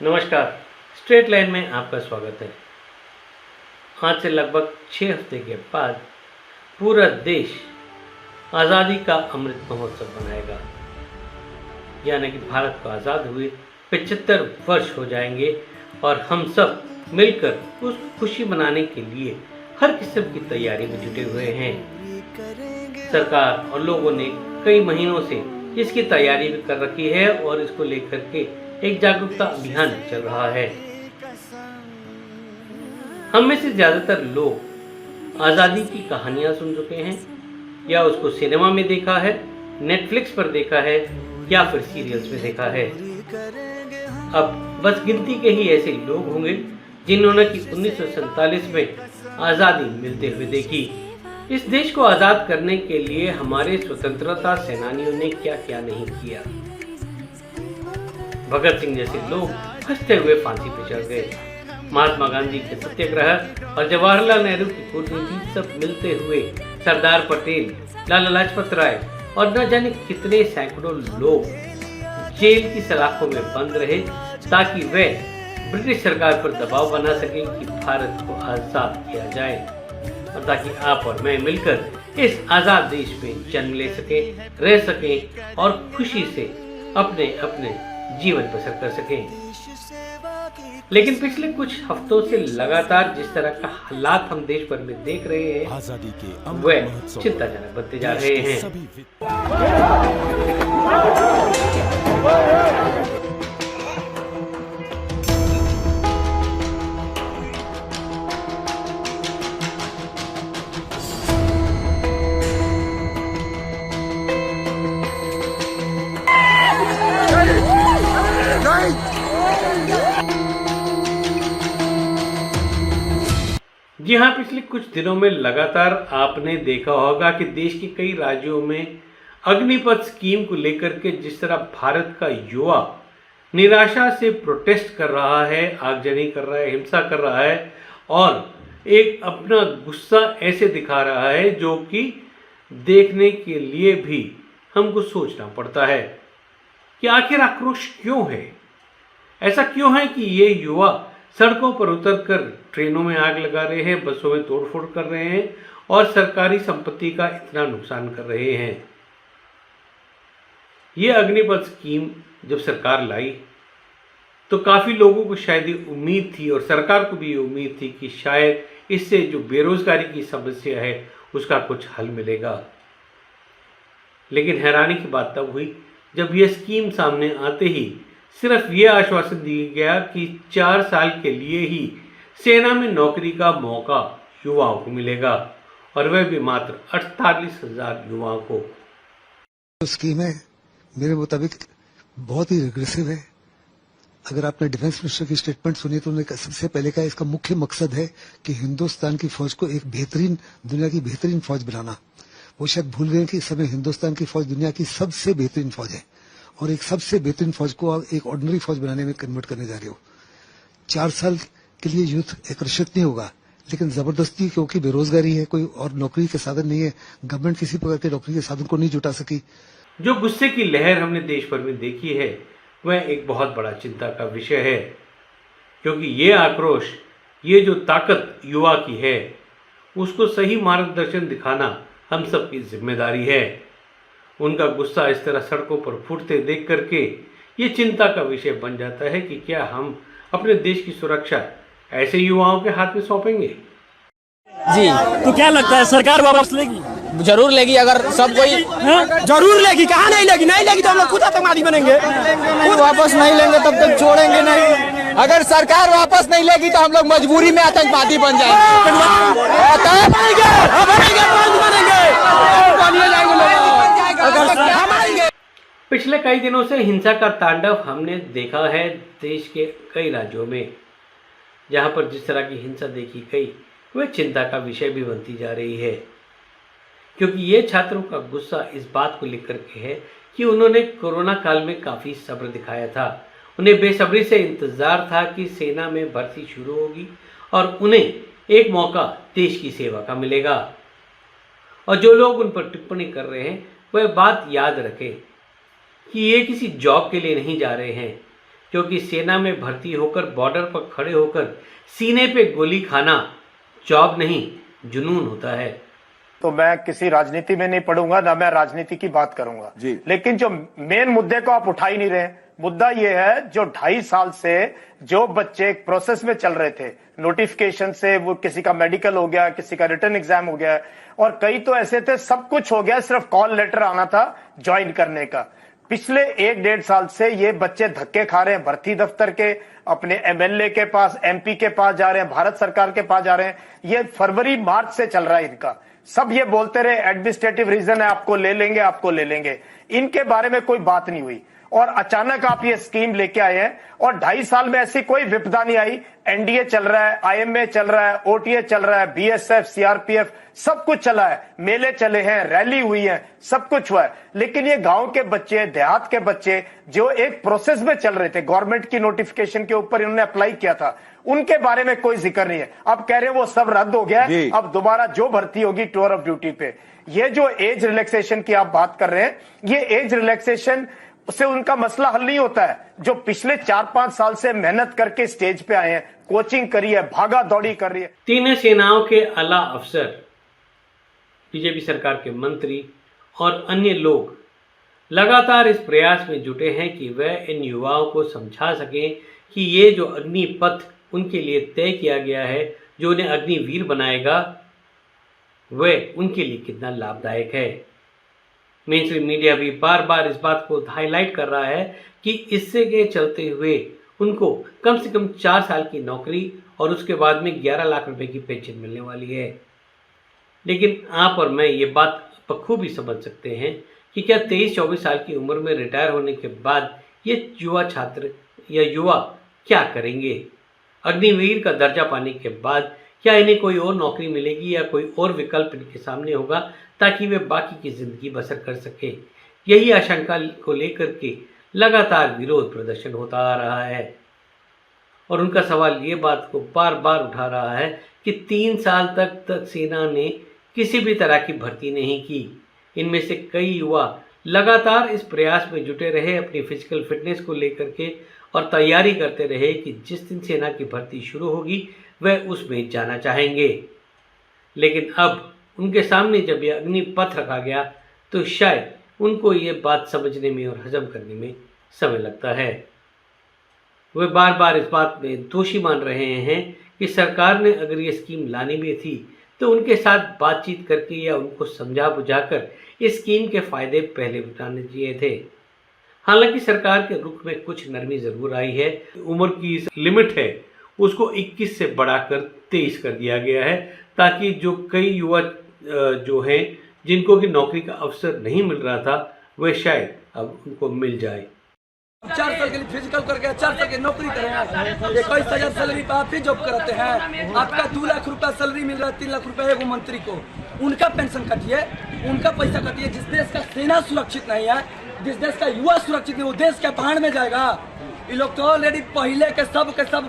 नमस्कार, straight line में आपका स्वागत है। आज से लगभग 6 हफ्ते के बाद पूरा देश आज़ादी का अमृत महोत्सव मनाएगा। यानी कि भारत को आज़ाद हुए 75 वर्ष हो जाएंगे और हम सब मिलकर उस खुशी मनाने के लिए हर किस्म की तैयारी में जुटे हुए हैं। सरकार और लोगों ने कई महीनों से इसकी तैयारी भी कर रखी है और इसको लेकर के एक जागरूकता अभियान चल रहा है। हम में से ज्यादातर लोग आज़ादी की कहानियां सुन चुके हैं या उसको सिनेमा में देखा है, नेटफ्लिक्स पर देखा है या फिर सीरियल्स में देखा है। अब बस गिनती के ही ऐसे लोग होंगे जिन्होंने कि 1947 में आज़ादी मिलते हुए देखी। इस देश को आज़ाद करने के लिए हमारे स्वतंत्रता सेनानियों ने क्या क्या नहीं किया। भगत सिंह जैसे लोग हंसते हुए फांसी पर चढ़ गए। महात्मा गांधी के सत्याग्रह और जवाहरलाल नेहरू की कूटनीति सब मिलते हुए सरदार पटेल, लाला लाजपत राय और न जाने कितने सैकड़ों लोग जेल की सलाखों में बंद रहे ताकि वे ब्रिटिश सरकार पर दबाव बना सके कि भारत को आजाद किया जाए और ताकि आप और मैं मिलकर इस आजाद देश में जन्म ले सके, रह सके और खुशी से अपने अपने जीवन बसर कर सकें। लेकिन पिछले कुछ हफ्तों से लगातार जिस तरह का हालात हम देश भर में देख रहे हैं वह चिंताजनक बनते जा रहे हैं। जी हाँ, पिछले कुछ दिनों में लगातार आपने देखा होगा कि देश के कई राज्यों में अग्निपथ स्कीम को लेकर के जिस तरह भारत का युवा निराशा से प्रोटेस्ट कर रहा है, आगजनी कर रहा है, हिंसा कर रहा है और एक अपना गुस्सा ऐसे दिखा रहा है जो कि देखने के लिए भी हमको सोचना पड़ता है कि आखिर आक्रोश क्यों है। ऐसा क्यों है कि ये युवा सड़कों पर उतरकर ट्रेनों में आग लगा रहे हैं, बसों में तोड़फोड़ कर रहे हैं और सरकारी संपत्ति का इतना नुकसान कर रहे हैं। ये अग्निपथ स्कीम जब सरकार लाई तो काफ़ी लोगों को शायद ये उम्मीद थी और सरकार को भी ये उम्मीद थी कि शायद इससे जो बेरोजगारी की समस्या है उसका कुछ हल मिलेगा। लेकिन हैरानी की बात तब हुई जब यह स्कीम सामने आते ही सिर्फ ये आश्वासन दिया गया कि 4 साल के लिए ही सेना में नौकरी का मौका युवाओं को मिलेगा और वह भी मात्र 48,000 युवाओं को। स्कीम है मेरे मुताबिक बहुत ही रिग्रेसिव है। अगर आपने डिफेंस मिनिस्टर की स्टेटमेंट सुनी तो उन्होंने सबसे पहले कहा इसका मुख्य मकसद है कि हिंदुस्तान की फौज को एक बेहतरीन, दुनिया की बेहतरीन फौज बनाना। वो शायद भूल गए कि इस समय हिंदुस्तान की फौज दुनिया की सबसे बेहतरीन फौज है और एक सबसे बेहतरीन फौज को आप एक ऑर्डिनरी फौज बनाने में कन्वर्ट करने जा रहे हो। 4 साल के लिए यूथ आकर्षित नहीं होगा, लेकिन जबरदस्ती क्योंकि बेरोजगारी है, कोई और नौकरी के साधन नहीं है, गवर्नमेंट किसी प्रकार के नौकरी के साधन को नहीं जुटा सकी। जो गुस्से की लहर हमने देश भर में देखी है वह एक बहुत बड़ा चिंता का विषय है, क्योंकि ये आक्रोश, ये जो ताकत युवा की है उसको सही मार्गदर्शन दिखाना हम सबकी जिम्मेदारी है। उनका गुस्सा इस तरह सड़कों पर फूटते देख करके ये चिंता का विषय बन जाता है कि क्या हम अपने देश की सुरक्षा ऐसे युवाओं के हाथ में सौंपेंगे। जी, तो क्या लगता है सरकार वापस लेगी? जरूर लेगी। अगर सब कोई जरूर लेगी। कहाँ नहीं लेगी? नहीं लेगी तो हम लोग खुद आतंकवादी बनेंगे। खुद वापस नहीं लेंगे तब तक छोड़ेंगे नहीं। अगर सरकार वापस नहीं लेगी तो हम लोग मजबूरी में आतंकवादी बन जाएंगे। पिछले कई दिनों से हिंसा का तांडव हमने देखा है देश के कई राज्यों में। जहां पर जिस तरह की हिंसा देखी गई वह चिंता का विषय भी बनती जा रही है, क्योंकि ये छात्रों का गुस्सा इस बात को लेकर के है कि उन्होंने कोरोना काल में काफ़ी सब्र दिखाया था। उन्हें बेसब्री से इंतज़ार था कि सेना में भर्ती शुरू होगी और उन्हें एक मौका देश की सेवा का मिलेगा। और जो लोग उन पर टिप्पणी कर रहे हैं वह बात याद रखें कि ये किसी जॉब के लिए नहीं जा रहे हैं, क्योंकि सेना में भर्ती होकर बॉर्डर पर खड़े होकर सीने पे गोली खाना जॉब नहीं जुनून होता है। तो मैं किसी राजनीति में नहीं पढ़ूंगा, ना मैं राजनीति की बात करूंगा जी। लेकिन जो मेन मुद्दे को आप उठा ही नहीं रहे, मुद्दा ये है जो 2.5 साल से जो बच्चे प्रोसेस में चल रहे थे, नोटिफिकेशन से वो किसी का मेडिकल हो गया, किसी का रिटन एग्जाम हो गया, और कई तो ऐसे थे सब कुछ हो गया, सिर्फ कॉल लेटर आना था ज्वाइन करने का। पिछले 1-1.5 साल से ये बच्चे धक्के खा रहे हैं, भर्ती दफ्तर के, अपने एमएलए के पास, एमपी के पास जा रहे हैं, भारत सरकार के पास जा रहे हैं। ये फरवरी मार्च से चल रहा है इनका। सब ये बोलते रहे एडमिनिस्ट्रेटिव रीजन है, आपको ले लेंगे, आपको ले लेंगे। इनके बारे में कोई बात नहीं हुई और अचानक आप ये स्कीम लेके आए हैं और 2.5 साल में ऐसी कोई विपदा नहीं आई। एनडीए चल रहा है, आईएमए चल रहा है, ओटीए चल रहा है, बीएसएफ, सीआरपीएफ सब कुछ चला है, मेले चले हैं, रैली हुई है, सब कुछ हुआ है। लेकिन ये गांव के बच्चे, देहात के बच्चे जो एक प्रोसेस में चल रहे थे, गवर्नमेंट की नोटिफिकेशन के ऊपर इन्होंने अप्लाई किया था, उनके बारे में कोई जिक्र नहीं है। अब कह रहे हैं वो सब रद्द हो गया है, अब दोबारा जो भर्ती होगी टूर ऑफ ड्यूटी पे। ये जो एज रिलैक्सेशन की आप बात कर रहे हैं, ये एज रिलैक्सेशन से उनका मसला हल नहीं होता है। जो पिछले 4-5 साल से मेहनत करके स्टेज पे आए हैं, कोचिंग करी है, भागा दौड़ी कर रही है। तीनों सेनाओं के आला अफसर, बीजेपी सरकार के मंत्री और अन्य लोग लगातार इस प्रयास में जुटे हैं कि वह इन युवाओं को समझा सकें कि ये जो अग्निपथ उनके लिए तय किया गया है, जो उन्हें अग्निवीर बनाएगा, वह उनके लिए कितना लाभदायक है। मेनस्ट्रीम मीडिया भी बार बार इस बात को हाईलाइट कर रहा है कि इससे के चलते हुए उनको कम से कम 4 साल की नौकरी और उसके बाद में 11 लाख रुपए की पेंशन मिलने वाली है। लेकिन आप और मैं ये बात बखूबी समझ सकते हैं कि क्या 23-24 साल की उम्र में रिटायर होने के बाद ये युवा छात्र या युवा क्या करेंगे? अग्निवीर का दर्जा पाने के बाद क्या इन्हें कोई और नौकरी मिलेगी या कोई और विकल्प इनके सामने होगा ताकि वे बाकी की जिंदगी बसर कर सके? यही आशंका को लेकर के लगातार विरोध प्रदर्शन होता आ रहा है और उनका सवाल ये बात को बार बार उठा रहा है कि 3 साल तक सेना ने किसी भी तरह की भर्ती नहीं की। इनमें से कई युवा लगातार इस प्रयास में जुटे रहे, अपनी फिजिकल फिटनेस को लेकर के, और तैयारी करते रहे कि जिस दिन सेना की भर्ती शुरू होगी वह उसमें जाना चाहेंगे। लेकिन अब उनके सामने जब यह अग्निपथ रखा गया तो शायद उनको ये बात समझने में और हजम करने में समय लगता है। वे बार बार इस बात में दोषी मान रहे हैं कि सरकार ने अगर ये स्कीम लानी भी थी तो उनके साथ बातचीत करके या उनको समझा बुझाकर इस स्कीम के फायदे पहले उठाने चाहिए थे। हालांकि सरकार के रुख में कुछ नरमी जरूर आई है। उम्र की लिमिट है उसको 21 से बढ़ाकर 23 कर दिया गया है ताकि जो कई युवा जो हैं जिनको की नौकरी का अवसर नहीं मिल रहा था वह शायद अब उनको मिल जाए। 4 साल के लिए फिजिकल करके 4 साल की नौकरी करें, 21,000 सैलरी पे आप ही जॉब करते हैं, आपका 2 लाख रुपया सैलरी मिल रहा है, 3 लाख रुपया एगो मंत्री को, उनका पेंशन कटिए, उनका पैसा कटिए। जिस देश का सेना सुरक्षित नहीं है, जिस देश का युवा सुरक्षित नहीं, वो देश क्या भाड़ में जाएगा? ये लोग तो ऑलरेडी पहले के सब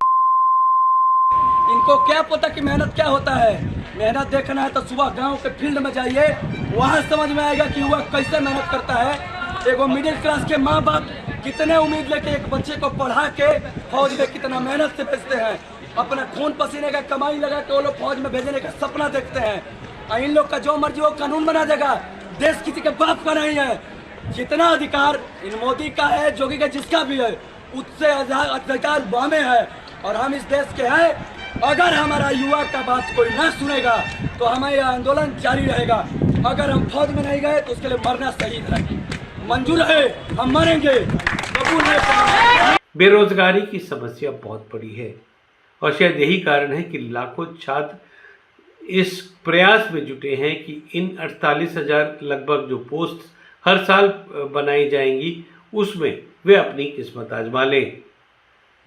इनको क्या पता कि मेहनत क्या होता है। मेहनत देखना है तो सुबह गांव के फील्ड में जाइए, वहां समझ में आएगा कि युवा कैसे मेहनत करता है। एगो मिडिल क्लास के माँ बाप कितने उम्मीद लेके एक बच्चे को पढ़ा के फौज में कितना मेहनत से भेजते हैं, अपना खून पसीने का कमाई लगा के वो लोग फौज में भेजने का सपना देखते हैं। इन लोग का जो मर्जी वो कानून बना देगा, देश किसी के बाप का नहीं है। जितना अधिकार इन मोदी का है, जोगी का जिसका भी है, उससे अधिकार बामे है और हम इस देश के हैं। अगर हमारा युवा का बात कोई ना सुनेगा तो हमारा आंदोलन जारी रहेगा। अगर हम फौज में नहीं गए तो उसके लिए मरना शहीद है, मंजूर है, हम मरेंगे, कबूल है। बेरोजगारी की समस्या बहुत बड़ी है और शायद यही कारण है कि लाखों छात्र इस प्रयास में जुटे हैं कि इन 48,000 लगभग जो पोस्ट हर साल बनाई जाएंगी उसमें वे अपनी किस्मत आजमा लें।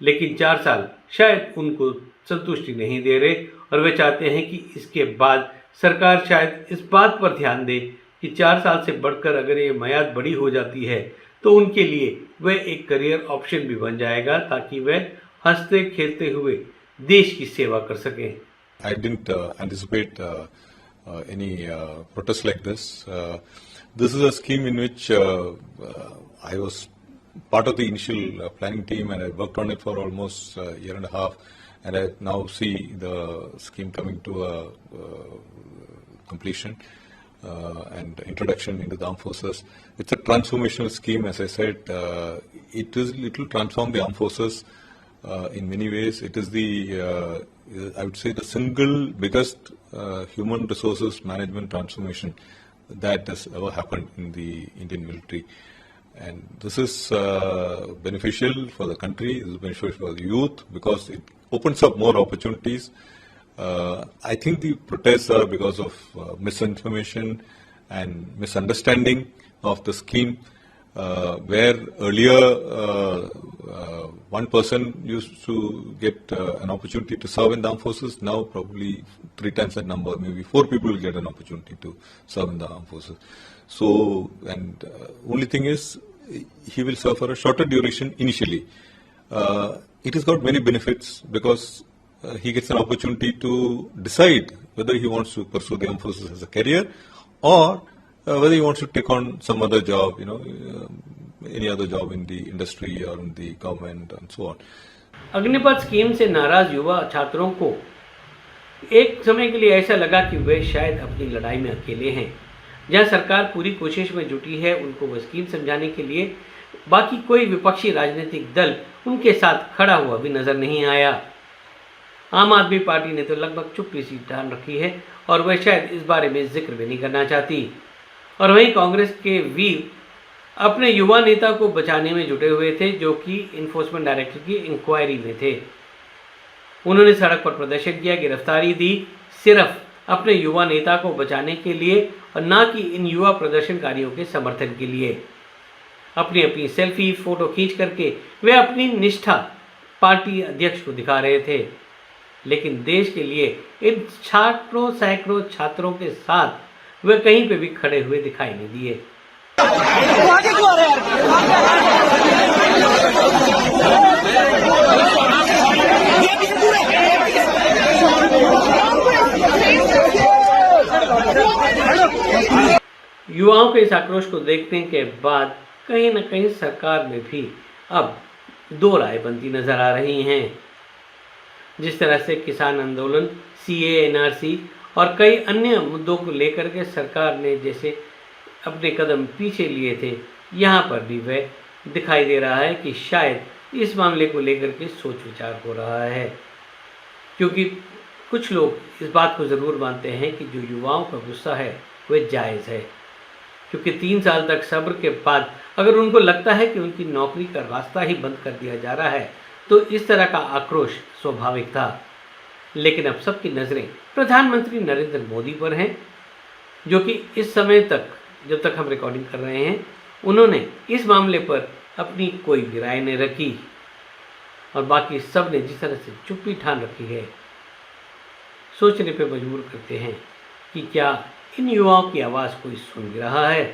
लेकिन 4 साल शायद उनको संतुष्टि नहीं दे रहे और वे चाहते हैं कि इसके बाद सरकार शायद इस बात पर ध्यान दे कि 4 साल से बढ़कर अगर ये मियाद बड़ी हो जाती है तो उनके लिए वह एक करियर ऑप्शन भी बन जाएगा ताकि वह हंसते खेलते हुए देश की सेवा कर सकें। I didn't anticipate any protest like this. This is a scheme in which I was part of the initial planning team, and I worked on it for almost a year and a half, and I now see the scheme coming to a completion and introduction into the armed forces. It's a transformational scheme, as I said. It will transform the armed forces in many ways. It is I would say, the single biggest human resources management transformation that has ever happened in the Indian military. And this is beneficial for the country, it is beneficial for the youth, because it opens up more opportunities. I think the protests are because of misinformation and misunderstanding of the scheme, where earlier one person used to get an opportunity to serve in the armed forces. Now probably 3 times that number, maybe 4 people will get an opportunity to serve in the armed forces. So, and only thing is, he will serve for a shorter duration initially. It has got many benefits because he gets an opportunity to decide whether he wants to pursue the armed forces as a career, or whether he wants to take on some other job, any other job in the industry or in the government and so on. Agnipath scheme से नाराज युवा छात्रों को एक समय के लिए ऐसा लगा कि वे शायद अपनी लड़ाई में अकेले हैं। जहां सरकार पूरी कोशिश में जुटी है उनको वो स्कीम समझाने के लिए, बाकी कोई विपक्षी राजनीतिक दल उनके साथ खड़ा हुआ भी नजर नहीं आया। आम आदमी पार्टी ने तो लगभग चुप्पी सी ठान रखी है और वह शायद इस बारे में जिक्र भी नहीं करना चाहती। और वहीं कांग्रेस के वीर अपने युवा नेता को बचाने में जुटे हुए थे, जो कि इन्फोर्समेंट डायरेक्टर की इंक्वायरी में थे। उन्होंने सड़क पर प्रदर्शन किया, गिरफ्तारी दी, सिर्फ अपने युवा नेता को बचाने के लिए और ना कि इन युवा प्रदर्शनकारियों के समर्थन के लिए। अपनी अपनी सेल्फी फोटो खींच करके वे अपनी निष्ठा पार्टी अध्यक्ष को दिखा रहे थे, लेकिन देश के लिए इन छात्रों सैकड़ों छात्रों के साथ वे कहीं पे भी खड़े हुए दिखाई नहीं दिए। युवाओं के इस आक्रोश को देखने के बाद कहीं न कहीं सरकार में भी अब 2 राय बनती नजर आ रही हैं। जिस तरह से किसान आंदोलन, सीए, एनआरसी और कई अन्य मुद्दों को लेकर के सरकार ने जैसे अपने कदम पीछे लिए थे, यहाँ पर भी वह दिखाई दे रहा है कि शायद इस मामले को लेकर के सोच विचार हो रहा है। क्योंकि कुछ लोग इस बात को ज़रूर मानते हैं कि जो युवाओं का गुस्सा है वह जायज़ है, क्योंकि 3 साल तक सब्र के बाद अगर उनको लगता है कि उनकी नौकरी का रास्ता ही बंद कर दिया जा रहा है तो इस तरह का आक्रोश स्वाभाविक था। लेकिन अब सबकी नज़रें प्रधानमंत्री नरेंद्र मोदी पर हैं, जो कि इस समय तक, जब तक हम रिकॉर्डिंग कर रहे हैं, उन्होंने इस मामले पर अपनी कोई भी राय नहीं रखी और बाकी सब ने जिस तरह से चुप्पी ठान रखी है, सोचने पे मजबूर करते हैं कि क्या इन युवाओं की आवाज़ कोई सुन भी रहा है।